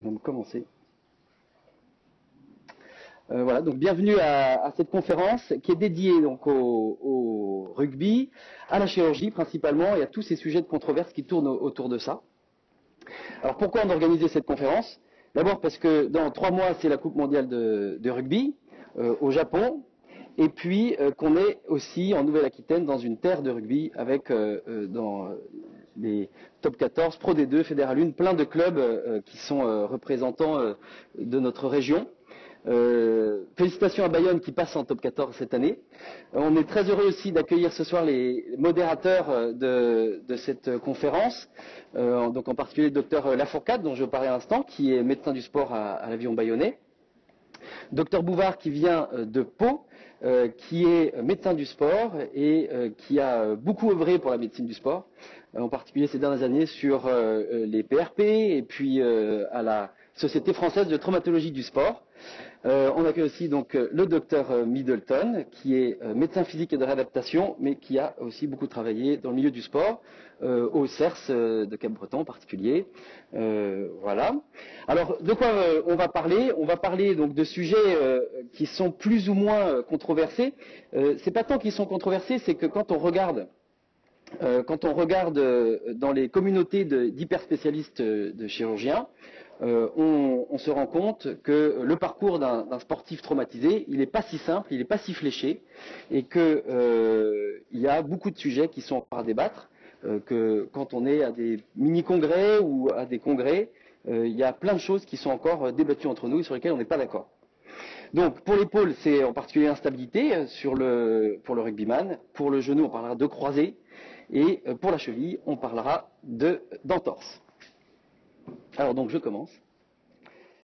On va commencer. Voilà, donc bienvenue à cette conférence qui est dédiée donc au rugby, à la chirurgie principalement et à tous ces sujets de controverse qui tournent autour de ça. Alors pourquoi on a organisé cette conférence? D'abord parce que dans 3 mois c'est la Coupe mondiale de rugby au Japon, et puis qu'on est aussi en Nouvelle-Aquitaine dans une terre de rugby avec dans les top 14, Pro D2, Fédéral 1, plein de clubs qui sont représentants de notre région. Félicitations à Bayonne qui passe en top 14 cette année. On est très heureux aussi d'accueillir ce soir les modérateurs de cette conférence, donc en particulier le docteur Lafourcade dont je parlais à l'instant, qui est médecin du sport à l'Avion Bayonnais. Docteur Bouvard qui vient de Pau, qui est médecin du sport et qui a beaucoup œuvré pour la médecine du sport, en particulier ces dernières années sur les PRP et puis à la Société française de traumatologie du sport. On accueille aussi donc le docteur Middleton, qui est médecin physique et de réadaptation, mais qui a aussi beaucoup travaillé dans le milieu du sport, au CERS de Cap-Breton en particulier. Voilà. Alors, de quoi on va parler? On va parler donc de sujets qui sont plus ou moins controversés. C'est pas tant qu'ils sont controversés, c'est que quand on regarde dans les communautés d'hyperspécialistes de chirurgiens, on se rend compte que le parcours d'un sportif traumatisé, il n'est pas si simple, il n'est pas si fléché, et que il y a beaucoup de sujets qui sont encore à débattre, que quand on est à des mini-congrès ou à des congrès, il y a plein de choses qui sont encore débattues entre nous et sur lesquelles on n'est pas d'accord. Donc pour l'épaule, c'est en particulier l'instabilité pour le rugbyman. Pour le genou, on parlera de croisé. Et pour la cheville, on parlera d'entorse. Alors donc je commence.